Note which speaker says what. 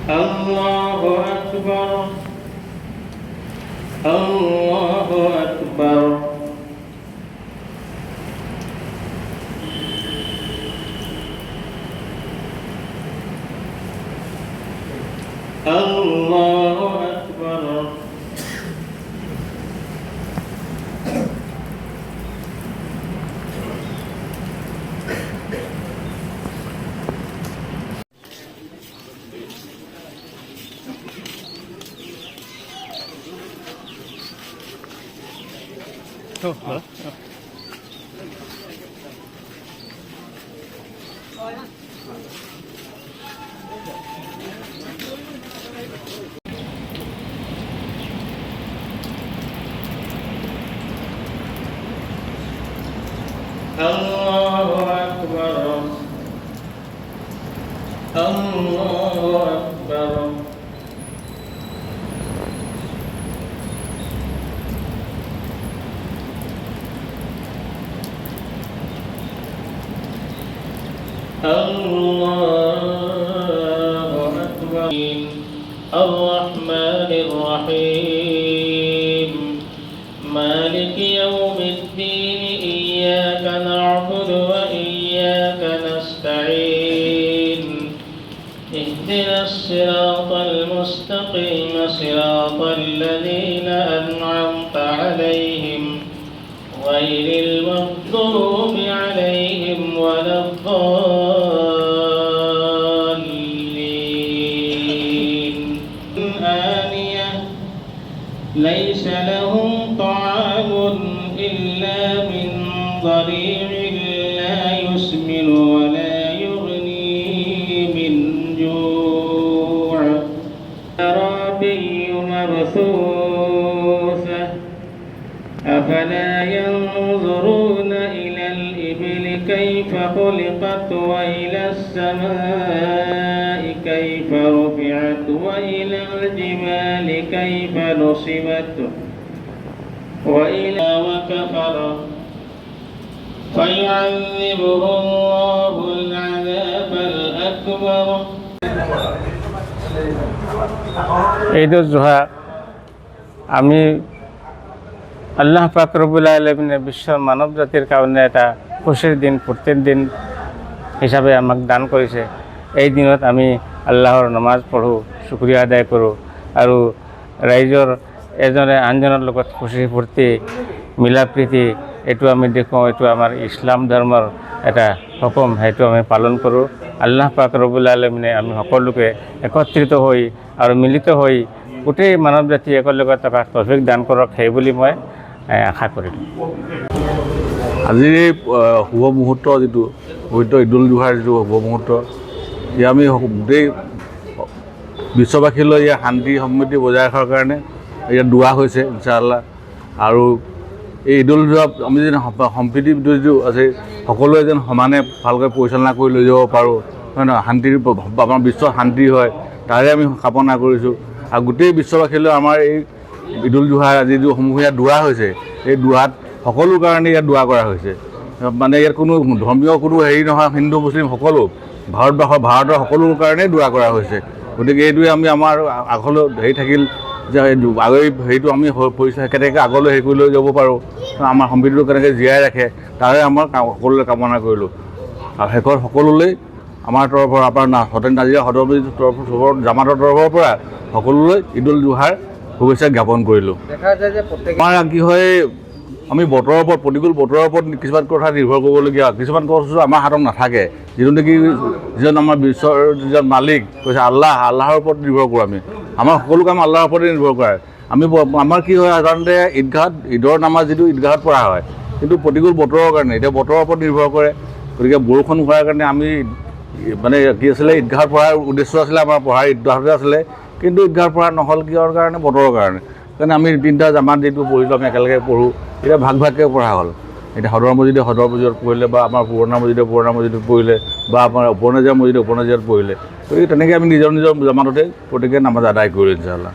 Speaker 1: الله أكبر الله أكبر الله أكبر الله أكبر الله أكبر الله أكبر الرحمن الرحيم مالك يوم الدين إياك نعبد وإياك نستعين اهدنا الصراط المستقيم صراط الذين أنعمت عليهم غير المغضوب عليهم ولا الضالين آنية ليس لهم طعام إلا من ضريع لا يسمن ولا يغني من جوع زرابي مبثوثة أفلا ينظرون إلى الإبل كيف خلقت وإلى السماء كيف رفعت وإلى الجبال كيف نصبت وإلى وكفر فيعذبه الله العذاب الأكبر
Speaker 2: ঈদ উল জুহা আমি আল্লাহ পাক রব্বুল আলামিনের বিশ্ব মানব জাতির কারণে এটা খুশির দিন প্রত্যেক দিন হিসাবে আমাক দান কৰিছে। এই দিনত আমি আল্লাহৰ নামাজ পঢ়োঁ, শুক্ৰিয়া আদায় কৰোঁ আৰু ৰাইজৰ এজনে আনজনৰ লগত খুশি ফূৰ্তি মিলা প্ৰীতি এইটো আমি দেখোঁ। এইটো আমাৰ ইছলাম ধৰ্মৰ এটা হুকুম, সেইটো আমি পালন কৰোঁ। আল্লাহ পাক ৰব্বুল আলামিনে আমি সকলোকে একত্ৰিত হৈ আৰু মিলিত হৈ গোটেই মানৱ জাতি একেলগে থকাৰ তৌফিক দান কৰক, সেই বুলি মই আশা কৰিলোঁ।
Speaker 3: আজিৰ এই শুভ মুহূৰ্ত যিটো পবিত্ৰ ঈদ উল জুহাৰ যিটো শুভ মুহূৰ্ত, ইয়াত আমি গোটেই বিশ্ববাসীলৈ ইয়াৰ শান্তি সমৃদ্ধি বজাই ৰখাৰ কাৰণে ইয়াত দোৱা হৈছে ইনশাআল্লাহ। আৰু এই ঈদ উল জুহা আমি যেন সম্প্ৰীতি যিটো আছে সকলোৱে যেন সমানে ভালকৈ পৰিচালনা কৰি লৈ যাব পাৰোঁ, হয় নহয়, শান্তিৰ আমাৰ বিশ্বত শান্তি হয় তাৰে আমি কামনা কৰিছোঁ। আৰু গোটেই বিশ্ববাসীলৈ আমাৰ এই ঈদ উল জুহাৰ আজি যিটো সমূহীয়া দোৱা হৈছে, এই দোৱাত সকলো কাৰণে ইয়াত দোৱা কৰা হৈছে। মানে ইয়াত কোনো ধৰ্মীয় কোনো হেৰি নহয়, হিন্দু মুছলিম সকলো ভাৰতৰ সকলো কাৰণেই দোৱা কৰা হৈছে। গতিকে এইটোৱে আমি আমাৰ আগলৈ হেৰি থাকিল যে আগৰ হেৰিটো আমি কেনেকৈ আগলৈ হেৰি কৰি লৈ যাব পাৰোঁ, আমাৰ সম্প্ৰীতিটো কেনেকৈ জীয়াই ৰাখে তাৰে আমাৰ সকলোলৈ কামনা কৰিলোঁ। আৰু শেষত সকলোলৈ আমাৰ তৰফৰ আপোনাৰ সতেন নাজিৰা সদৰমজিৰ তৰফৰ জামাতৰ তৰফৰ পৰা সকলোলৈ ঈদ উল জুহাৰ শুভেচ্ছা জ্ঞাপন কৰিলোঁ। আমাৰ কি হয়, আমি বতৰৰ ওপৰত প্ৰতিকূল বতৰৰ ওপৰত কিছুমান কথা নিৰ্ভৰ কৰিবলগীয়া, কিছুমান বস্তু আমাৰ হাতত নাথাকে, যিটো নেকি যিজন আমাৰ বিশ্বৰ যিজন মালিক কৈছে আল্লাহৰ ওপৰত নিৰ্ভৰ কৰোঁ আমি। আমাৰ সকলো কাম আল্লাহৰ ওপৰতে নিৰ্ভৰ কৰে। আমাৰ কি হয়, সাধাৰণতে ঈদৰ নামাজ যিটো ঈদগাহত পঢ়া হয়, কিন্তু প্ৰতিকূল বতৰৰ কাৰণে এতিয়া বতৰৰ ওপৰত নিৰ্ভৰ কৰে। গতিকে বৰষুণ হোৱাৰ কাৰণে আমি মানে কি আছিলে, ঈদগাহত পঢ়াৰ উদ্দেশ্য আছিলে, আমাৰ পঢ়াৰ ঈদগাহতে আছিলে, কিন্তু ঈদগাহত পঢ়া নহ'ল কিহৰ কাৰণে, বতৰৰ কাৰণে। কাৰণে আমি তিনিটা জামাত যিটো পঢ়িলোঁ আমি একেলগে পঢ়োঁ, এতিয়া ভাগ ভাগকৈ পঢ়া হ'ল। এতিয়া সদৰ মছজিদত পঢ়িলে বা আমাৰ পুৰণা মছজিদত পঢ়িলে বা আমাৰ উপনাজিৰাত পঢ়িলে। গতিকে তেনেকৈ আমি নিজৰ নিজৰ জামাততে প্ৰত্যেকে নামাজ আদায় কৰিলোঁ ইনশাআল্লাহ।